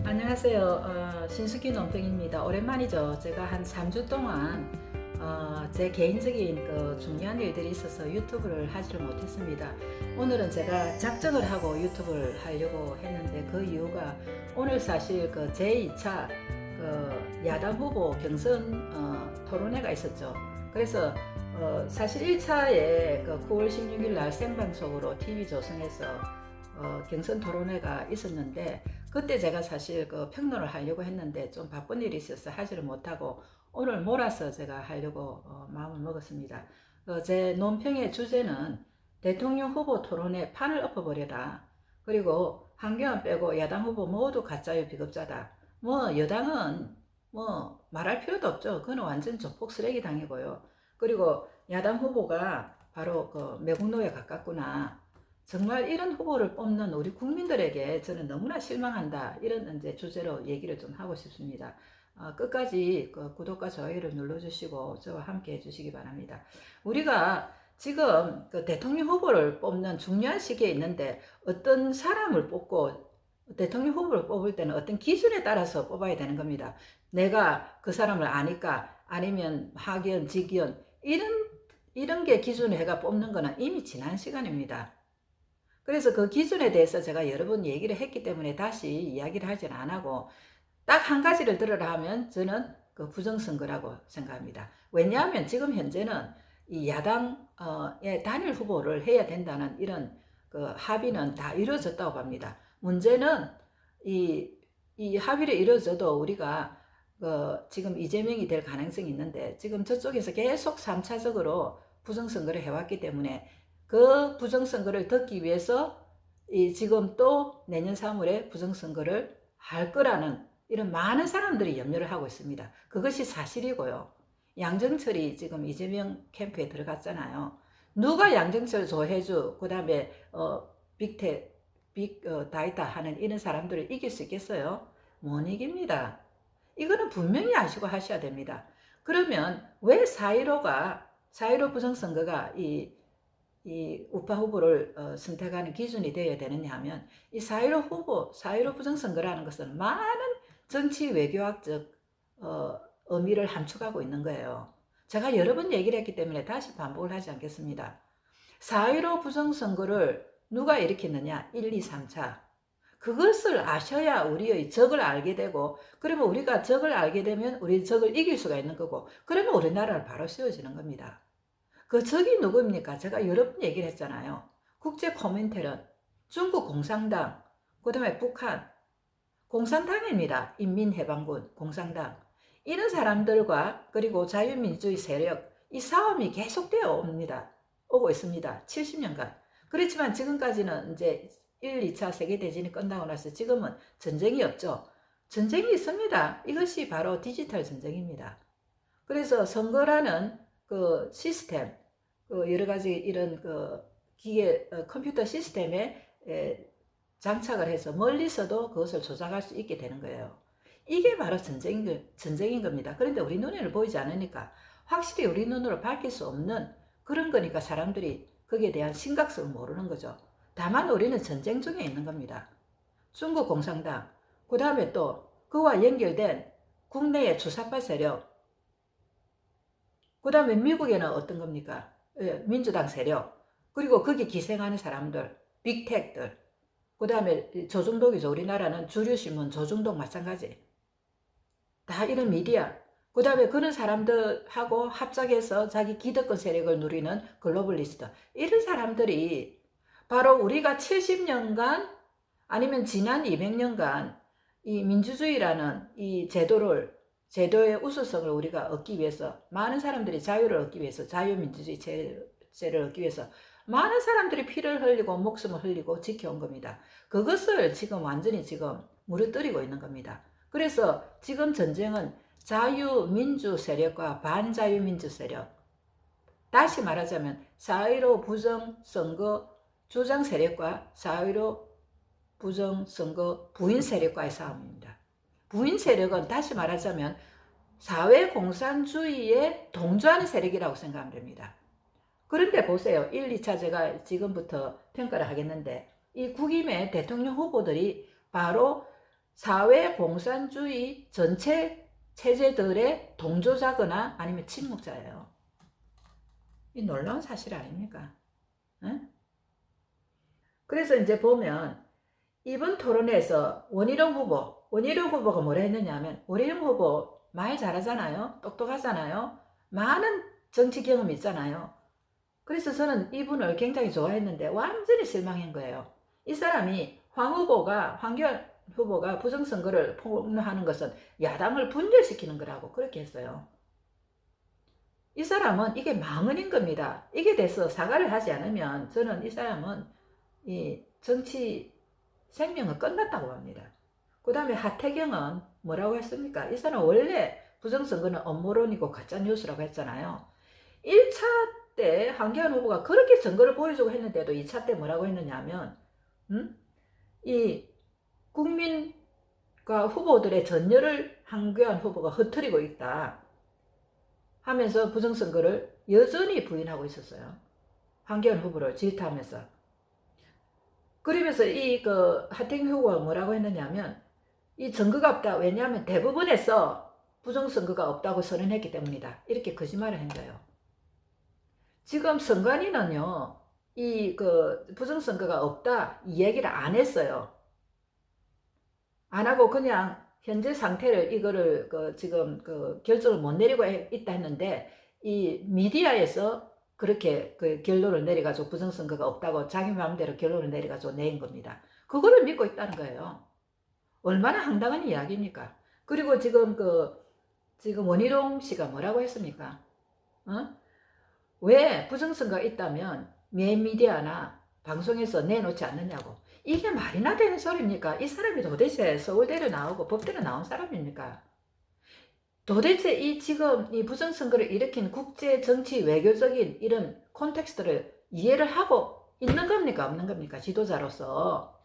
안녕하세요. 신숙희 논평입니다. 오랜만이죠. 제가 한 3주 동안 제 개인적인 중요한 일들이 있어서 유튜브를 하지를 못했습니다. 오늘은 제가 작정을 하고 유튜브를 하려고 했는데 그 이유가 오늘 사실 제2차 야당 후보 경선 토론회가 있었죠. 그래서 사실 1차에 9월 16일 날 생방송으로 TV조선에서 경선 토론회가 있었는데 그때 제가 사실 평론을 하려고 했는데 좀 바쁜 일이 있어서 하지를 못하고 오늘 몰아서 제가 하려고 마음을 먹었습니다. 제 논평의 주제는 대통령 후보 토론회 판을 엎어버려라. 그리고 한경안 빼고 야당 후보 모두 가짜요 비겁자다. 뭐 여당은 뭐 말할 필요도 없죠. 그건 완전 조폭 쓰레기 당이고요. 그리고 야당 후보가 바로 매국노에 가깝구나. 정말 이런 후보를 뽑는 우리 국민들에게 저는 너무나 실망한다. 이런 이제 주제로 얘기를 좀 하고 싶습니다. 끝까지 구독과 좋아요를 눌러주시고 저와 함께 해주시기 바랍니다. 우리가 지금 대통령 후보를 뽑는 중요한 시기에 있는데 어떤 사람을 뽑고 대통령 후보를 뽑을 때는 어떤 기준에 따라서 뽑아야 되는 겁니다. 내가 그 사람을 아니까 아니면 학연, 직연 이런 게 기준을 해가 뽑는 거는 이미 지난 시간입니다. 그래서 그 기준에 대해서 제가 여러 번 얘기를 했기 때문에 다시 이야기를 하진 안 하고 딱 한 가지를 들으라 하면 저는 부정선거라고 생각합니다. 왜냐하면 지금 현재는 이 야당의 단일 후보를 해야 된다는 이런 합의는 다 이루어졌다고 봅니다. 문제는 이 합의를 이루어져도 우리가 지금 이재명이 될 가능성이 있는데 지금 저쪽에서 계속 3차적으로 부정선거를 해왔기 때문에 그 부정선거를 덮기 위해서 지금 또 내년 3월에 부정선거를 할 거라는 이런 많은 사람들이 염려를 하고 있습니다. 그것이 사실이고요. 양정철이 지금 이재명 캠프에 들어갔잖아요. 누가 양정철, 조혜주, 그 다음에 빅다이다 하는 이런 사람들을 이길 수 있겠어요? 못 이깁니다. 이거는 분명히 아시고 하셔야 됩니다. 그러면 왜 4.15 부정선거가 이 우파 후보를 선택하는 기준이 되어야 되느냐 하면 이 4.15 후보, 4.15 부정선거라는 것은 많은 정치 외교학적 의미를 함축하고 있는 거예요. 제가 여러 번 얘기를 했기 때문에 다시 반복을 하지 않겠습니다. 4.15 부정선거를 누가 일으켰느냐? 1, 2, 3차. 그것을 아셔야 우리의 적을 알게 되고 그러면 우리가 적을 알게 되면 우리 적을 이길 수가 있는 거고 그러면 우리나라를 바로 세워지는 겁니다. 그 적이 누구입니까? 제가 여러 번 얘기를 했잖아요. 국제 코민텔은 중국 공산당, 그 다음에 북한, 공산당입니다. 인민해방군, 공산당. 이런 사람들과 그리고 자유민주주의 세력, 이 싸움이 계속되어 오고 있습니다. 70년간. 그렇지만 지금까지는 이제 1, 2차 세계대전이 끝나고 나서 지금은 전쟁이 없죠. 전쟁이 있습니다. 이것이 바로 디지털 전쟁입니다. 그래서 선거라는 시스템, 여러 가지 이런 기계, 컴퓨터 시스템에 장착을 해서 멀리서도 그것을 조작할 수 있게 되는 거예요. 이게 바로 전쟁인 겁니다. 그런데 우리 눈에는 보이지 않으니까 확실히 우리 눈으로 밝힐 수 없는 그런 거니까 사람들이 거기에 대한 심각성을 모르는 거죠. 다만 우리는 전쟁 중에 있는 겁니다. 중국 공산당, 그 다음에 또 그와 연결된 국내의 주사파 세력, 그 다음에 미국에는 어떤 겁니까? 민주당 세력, 그리고 거기 기생하는 사람들, 빅텍들, 그 다음에 조중동이죠. 우리나라는 주류신문 조중동 마찬가지. 다 이런 미디어. 그 다음에 그런 사람들하고 합작해서 자기 기득권 세력을 누리는 글로벌리스트. 이런 사람들이 바로 우리가 70년간 아니면 지난 200년간 이 민주주의라는 이 제도의 우수성을 우리가 얻기 위해서 많은 사람들이 자유를 얻기 위해서 자유민주주의 체제를 얻기 위해서 많은 사람들이 피를 흘리고 목숨을 흘리고 지켜온 겁니다. 그것을 지금 완전히 지금 무너뜨리고 있는 겁니다. 그래서 지금 전쟁은 자유민주 세력과 반자유민주 세력, 다시 말하자면 4.15 부정선거 주장 세력과 4.15 부정선거 부인 세력과의 싸움입니다. 부인 세력은 다시 말하자면 사회공산주의에 동조하는 세력이라고 생각하면 됩니다. 그런데 보세요. 1, 2차 제가 지금부터 평가를 하겠는데 이 국임의 대통령 후보들이 바로 사회 공산주의 전체 체제들의 동조자거나 아니면 침묵자예요. 이 놀라운 사실 아닙니까? 응? 그래서 이제 보면 이번 토론에서 원희룡 후보가 뭐라 했느냐 하면, 원희룡 후보 말 잘하잖아요. 똑똑하잖아요. 많은 정치 경험이 있잖아요. 그래서 저는 이분을 굉장히 좋아했는데 완전히 실망한 거예요. 이 사람이 황교안 후보가 부정선거를 폭로하는 것은 야당을 분열시키는 거라고 그렇게 했어요. 이 사람은 이게 망언인 겁니다. 이게 돼서 사과를 하지 않으면 저는 이 사람은 이 정치 생명은 끝났다고 합니다. 그 다음에 하태경은 뭐라고 했습니까? 이 사람 원래 부정선거는 업무론이고 가짜뉴스라고 했잖아요. 1차 때 황교안 후보가 그렇게 선거를 보여주고 했는데도 2차 때 뭐라고 했느냐 하면 이 국민과 후보들의 전열을 황교안 후보가 흐트리고 있다 하면서 부정선거를 여전히 부인하고 있었어요. 황교안 후보를 질타하면서. 그러면서 하태경 후보가 뭐라고 했느냐면 이 선거가 없다. 왜냐하면 대부분에서 부정선거가 없다고 선언했기 때문이다. 이렇게 거짓말을 한 거예요. 지금 선관위는요, 부정선거가 없다 이 얘기를 안 했어요. 안 하고 그냥 현재 상태를 이거를 지금 결정을 못 내리고 있다 했는데, 이 미디어에서 그렇게 결론을 내려가지고 부정선거가 없다고 자기 마음대로 결론을 내려가지고 낸 겁니다. 그거를 믿고 있다는 거예요. 얼마나 황당한 이야기입니까? 그리고 지금 원희룡 씨가 뭐라고 했습니까? 왜 부정선거가 있다면 미디어나 방송에서 내놓지 않느냐고. 이게 말이나 되는 소리입니까? 이 사람이 도대체 서울대를 나오고 법대를 나온 사람입니까? 도대체 지금 이 부정선거를 일으킨 국제 정치 외교적인 이런 콘텍스트를 이해를 하고 있는 겁니까? 없는 겁니까? 지도자로서.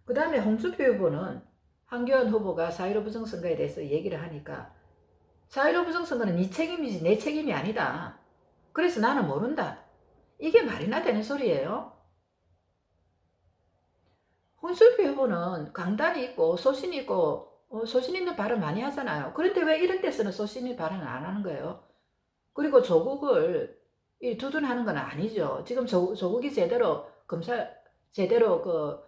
그 다음에 홍준표 후보는 황교안 후보가 4.15 부정선거에 대해서 얘기를 하니까 4.15 부정선거는 네 책임이지 내 책임이 아니다. 그래서 나는 모른다. 이게 말이나 되는 소리예요. 홍준표 후보는 강단이 있고 소신이 있고 소신 있는 발언 많이 하잖아요. 그런데 왜 이런 데서는 소신 있는 발언을 안 하는 거예요? 그리고 조국을 두둔하는 건 아니죠. 지금 조국이 제대로 제대로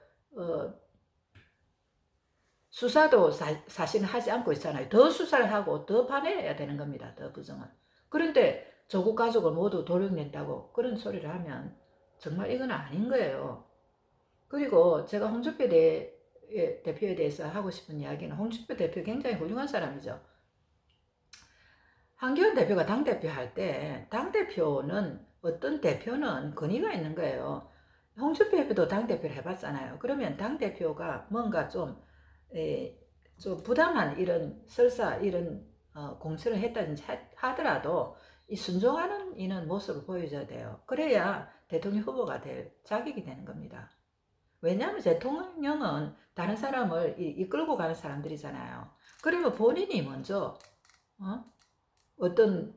수사도 사실은 하지 않고 있잖아요. 더 수사를 하고 더 파내야 되는 겁니다. 더 부정을. 그런데 조국 가족을 모두 도륙낸다고 그런 소리를 하면 정말 이건 아닌 거예요. 그리고 제가 홍준표 대표에 대해서 하고 싶은 이야기는, 홍준표 대표 굉장히 훌륭한 사람이죠. 황교안 대표가 당대표 할 때 당대표는 어떤 대표는 권위가 있는 거예요. 홍준표 대표도 당대표를 해봤잖아요. 그러면 당대표가 뭔가 좀 부당한 이런 설사 이런 공천을 했다든지 하더라도 이 순종하는 이런 모습을 보여줘야 돼요. 그래야 대통령 후보가 될 자격이 되는 겁니다. 왜냐하면 대통령은 다른 사람을 이끌고 가는 사람들이잖아요. 그러면 본인이 먼저 어떤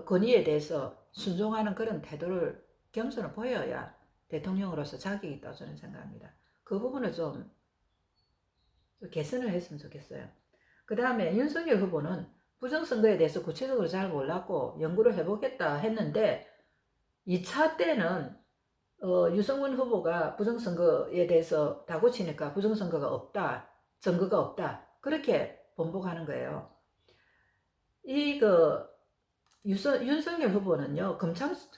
권위에 대해서 순종하는 그런 태도를 겸손을 보여야 대통령으로서 자격이 있다고 저는 생각합니다. 그 부분을 좀 개선을 했으면 좋겠어요. 그 다음에 윤석열 후보는 부정선거에 대해서 구체적으로 잘 몰랐고 연구를 해보겠다 했는데 2차 때는 유승민 후보가 부정선거에 대해서 다구치니까 부정선거가 없다, 선거가 없다 그렇게 번복하는 거예요. 윤석열 후보는요,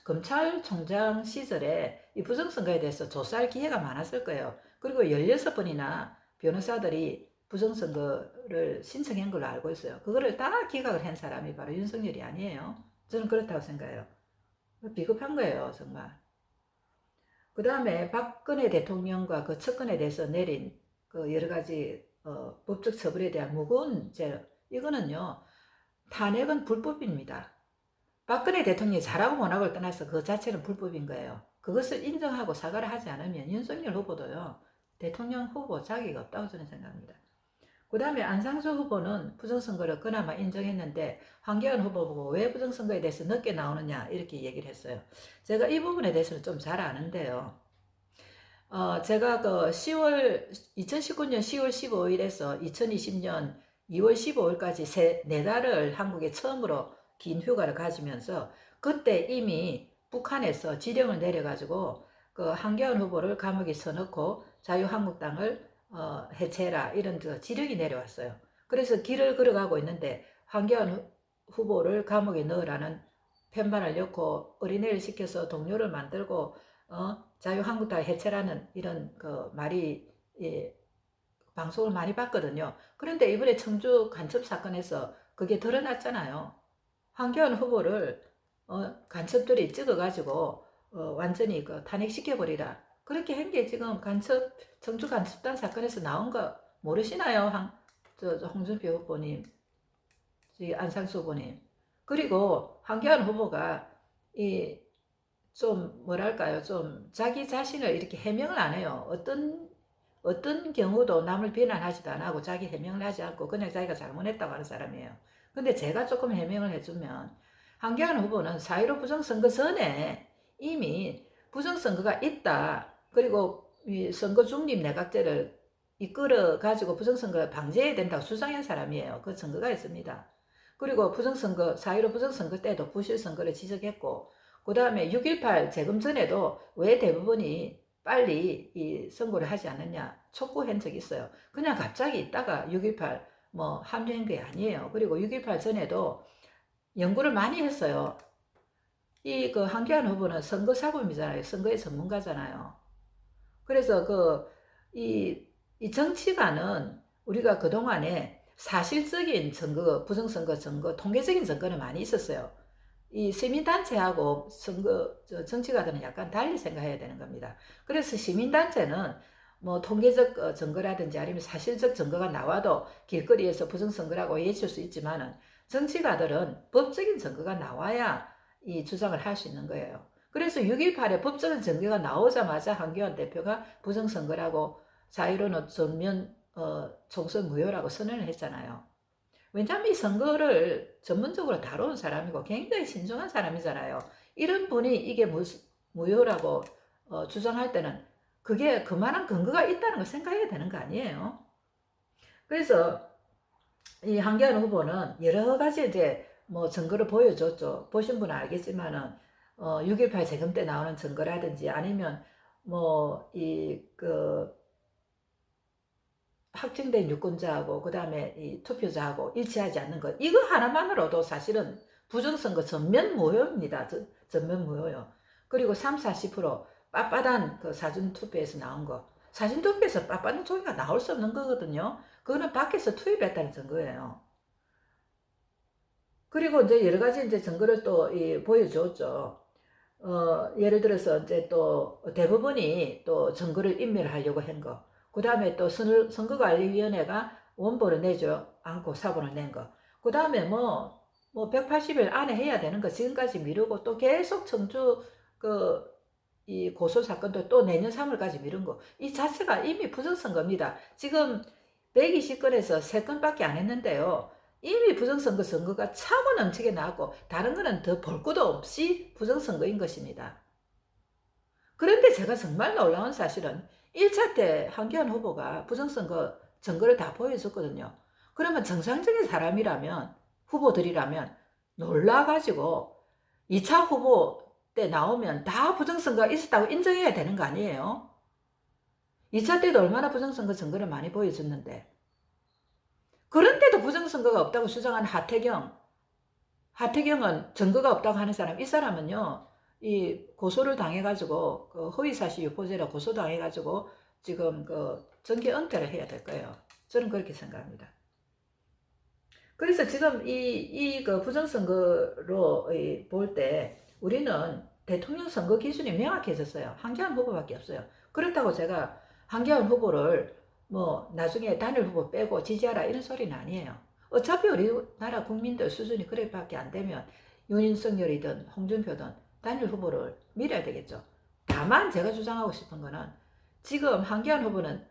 검찰총장 시절에 이 부정선거에 대해서 조사할 기회가 많았을 거예요. 그리고 16번이나 변호사들이 부정선거를 신청한 걸로 알고 있어요. 그거를 다 기각을 한 사람이 바로 윤석열이 아니에요. 저는 그렇다고 생각해요. 비겁한 거예요, 정말. 그 다음에 박근혜 대통령과 그 측근에 대해서 내린 그 여러 가지 법적 처벌에 대한 무거운 죄, 이거는요, 탄핵은 불법입니다. 박근혜 대통령이 잘하고 못하고를 떠나서 그 자체는 불법인 거예요. 그것을 인정하고 사과를 하지 않으면 윤석열 후보도요, 대통령 후보 자격이 없다고 저는 생각합니다. 그 다음에 안상수 후보는 부정선거를 그나마 인정했는데 황교안 후보 보고 왜 부정선거에 대해서 늦게 나오느냐 이렇게 얘기를 했어요. 제가 이 부분에 대해서는 좀 잘 아는데요. 제가 그 2019년 10월 15일에서 2020년 2월 15일까지 네 달을 한국에 처음으로 긴 휴가를 가지면서 그때 이미 북한에서 지령을 내려가지고 그 한교안 후보를 감옥에 쳐넣고 자유한국당을 해체해라 이런 지령이 내려왔어요. 그래서 길을 걸어가고 있는데 한교안 후보를 감옥에 넣으라는 편지를 넣고 어린애를 시켜서 동료를 만들고 자유한국당 해체라는 이런 그 말이 방송을 많이 봤거든요. 그런데 이번에 청주 간첩 사건에서 그게 드러났잖아요. 황교안 후보를 간첩들이 찍어가지고 완전히 그 탄핵시켜버리라. 그렇게 한 게 지금 청주 간첩단 사건에서 나온 거 모르시나요? 홍준표 후보님, 안상수 후보님. 그리고 황교안 후보가 좀 뭐랄까요, 좀 자기 자신을 이렇게 해명을 안 해요. 어떤 경우도 남을 비난하지도 안 하고 자기 해명을 하지 않고 그냥 자기가 잘못했다고 하는 사람이에요. 근데 제가 조금 해명을 해주면 한교안 후보는 4.15 부정선거 전에 이미 부정선거가 있다. 그리고 이 선거 중립 내각제를 이끌어 가지고 부정선거를 방지해야 된다고 주장한 사람이에요. 그 선거가 있습니다. 그리고 4.15 부정선거 때도 부실선거를 지적했고 그 다음에 6.18 재검 전에도 왜 대부분이 빨리 이 선고를 하지 않느냐 촉구한 적이 있어요. 그냥 갑자기 있다가 6.18 합류한 게 아니에요. 그리고 6.18 전에도 연구를 많이 했어요. 그 한교안 후보는 선거사범이잖아요. 선거의 전문가잖아요. 그래서 이 정치가는 우리가 그동안에 사실적인 증거, 부정선거 증거, 통계적인 증거는 많이 있었어요. 이 시민단체하고 정치가들은 약간 달리 생각해야 되는 겁니다. 그래서 시민단체는 통계적 증거라든지 아니면 사실적 증거가 나와도 길거리에서 부정선거라고 외칠 수 있지만은 정치가들은 법적인 증거가 나와야 이 주장을 할 수 있는 거예요. 그래서 6.18에 법적인 증거가 나오자마자 한교안 대표가 부정선거라고 자유로는 전면 총선 무효라고 선언을 했잖아요. 왜냐하면 이 선거를 전문적으로 다루는 사람이고 굉장히 신중한 사람이잖아요. 이런 분이 이게 무효라고 주장할 때는 그게 그만한 근거가 있다는 걸 생각해야 되는 거 아니에요. 그래서 이 한교안 후보는 여러 가지 이제 증거를 보여줬죠. 보신 분은 알겠지만은 6.18 재검 때 나오는 증거라든지 아니면 확정된 유권자하고 그 다음에 이 투표자하고 일치하지 않는 것 이거 하나만으로도 사실은 부정선거 전면 무효입니다. 전면 무효요. 그리고 30-40% 빳빳한 그 사전투표에서 나온 거 사전투표에서 빳빳한 종이가 나올 수 없는 거거든요. 그거는 밖에서 투입했다는 증거예요. 그리고 이제 여러 가지 이제 증거를 또 보여줬죠. 예를 들어서 이제 또 대법원이 또 증거를 인멸하려고 한 거. 그 다음에 또 선거관리위원회가 원본을 내지 않고 사본을 낸 거. 그 다음에 180일 안에 해야 되는 거 지금까지 미루고 또 계속 청주 이 고소 사건도 또 내년 3월까지 미룬 거. 이 자체가 이미 부정선거입니다. 지금 120건에서 3건밖에 안 했는데요. 이미 부정선거가 차고 넘치게 나왔고 다른 거는 더 볼 것도 없이 부정선거인 것입니다. 그런데 제가 정말 놀라운 사실은 1차 때 한교안 후보가 부정선거 증거를 다 보여줬거든요. 그러면 정상적인 사람이라면 후보들이라면 놀라가지고 2차 후보 때 나오면 다 부정선거가 있었다고 인정해야 되는 거 아니에요? 2차 때도 얼마나 부정선거 증거를 많이 보여줬는데 그런데도 부정선거가 없다고 주장하는 하태경은 증거가 없다고 하는 사람, 이 사람은요, 이 고소를 당해가지고, 그 허위사실 유포죄로 고소당해가지고, 지금 정계 은퇴를 해야 될 거예요. 저는 그렇게 생각합니다. 그래서 지금 그 부정선거로 볼 때, 우리는 대통령 선거 기준이 명확해졌어요. 한교안 후보밖에 없어요. 그렇다고 제가 한교안 후보를 나중에 단일 후보 빼고 지지하라 이런 소리는 아니에요. 어차피 우리나라 국민들 수준이 그래밖에 안 되면 윤석열이든 홍준표든 단일 후보를 밀어야 되겠죠. 다만 제가 주장하고 싶은 거는 지금 한교안 후보는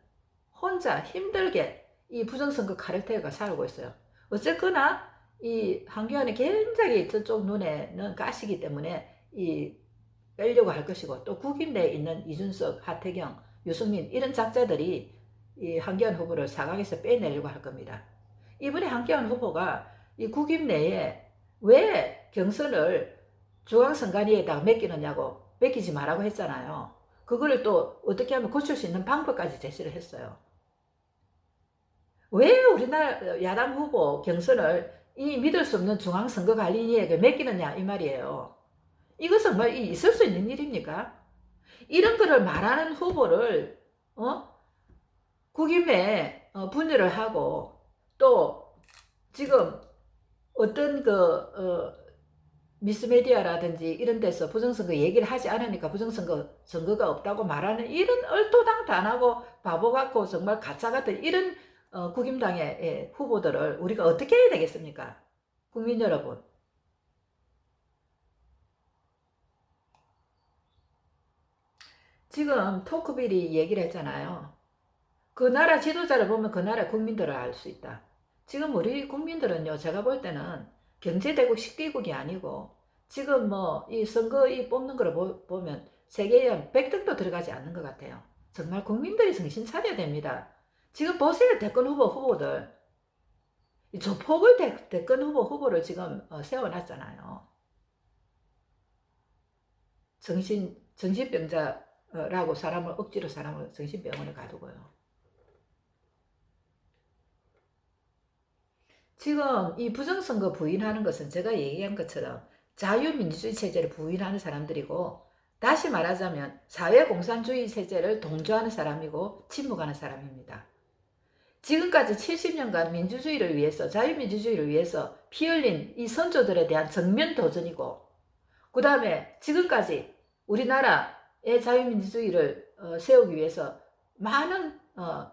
혼자 힘들게 이 부정선거 카르텔과 살고 있어요. 어쨌거나 이 한교안이 굉장히 저쪽 눈에는 가시기 때문에 빼려고 할 것이고 또 국힘 내에 있는 이준석, 하태경 유승민 이런 작자들이 이 한기환 후보를 4강에서 빼내려고 할 겁니다. 이번에 한기환 후보가 이 국임 내에 왜 경선을 중앙선관위에다가 맡기느냐고 맡기지 말라고 했잖아요. 그거를 또 어떻게 하면 고칠 수 있는 방법까지 제시를 했어요. 왜 우리나라 야당 후보 경선을 이 믿을 수 없는 중앙선거관리위에게 맡기느냐 이 말이에요. 이거 정말 있을 수 있는 일입니까? 이런 거를 말하는 후보를 국임에 분열을 하고 또 지금 어떤 미스메디아라든지 이런 데서 부정선거 얘기를 하지 않으니까 부정선거가 없다고 말하는 이런 얼토당탄하고 바보 같고 정말 가짜 같은 이런 국임당의 후보들을 우리가 어떻게 해야 되겠습니까? 국민 여러분. 지금 토크빌이 얘기를 했잖아요. 그 나라 지도자를 보면 그 나라 국민들을 알 수 있다. 지금 우리 국민들은요, 제가 볼 때는 경제대국 10개국이 아니고 지금 뭐 이 선거 뽑는 거를 보면 세계에 한 100등도 들어가지 않는 것 같아요. 정말 국민들이 정신 차려야 됩니다. 지금 보세요, 대권 후보들. 조폭을 대권 후보를 지금 세워놨잖아요. 정신병자라고 억지로 사람을 정신병원에 가두고요. 지금 이 부정선거 부인하는 것은 제가 얘기한 것처럼 자유민주주의 체제를 부인하는 사람들이고, 다시 말하자면 사회공산주의 체제를 동조하는 사람이고 침묵하는 사람입니다. 지금까지 70년간 민주주의를 위해서, 자유민주주의를 위해서 피 흘린 이 선조들에 대한 정면 도전이고, 그 다음에 지금까지 우리나라의 자유민주주의를 세우기 위해서 많은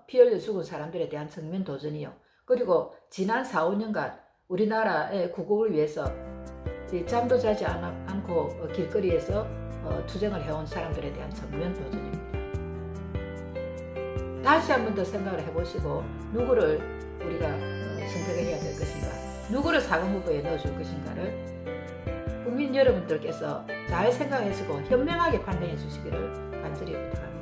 피 흘려 죽은 사람들에 대한 정면 도전이요. 그리고 지난 4, 5년간 우리나라의 구국을 위해서 잠도 자지 않고 길거리에서 투쟁을 해온 사람들에 대한 정면 도전입니다. 다시 한 번 더 생각을 해보시고 누구를 우리가 선택을 해야 될 것인가, 누구를 4강 후보에 넣어줄 것인가를 국민 여러분들께서 잘 생각하시고 현명하게 판단해 주시기를 간절히 부탁합니다.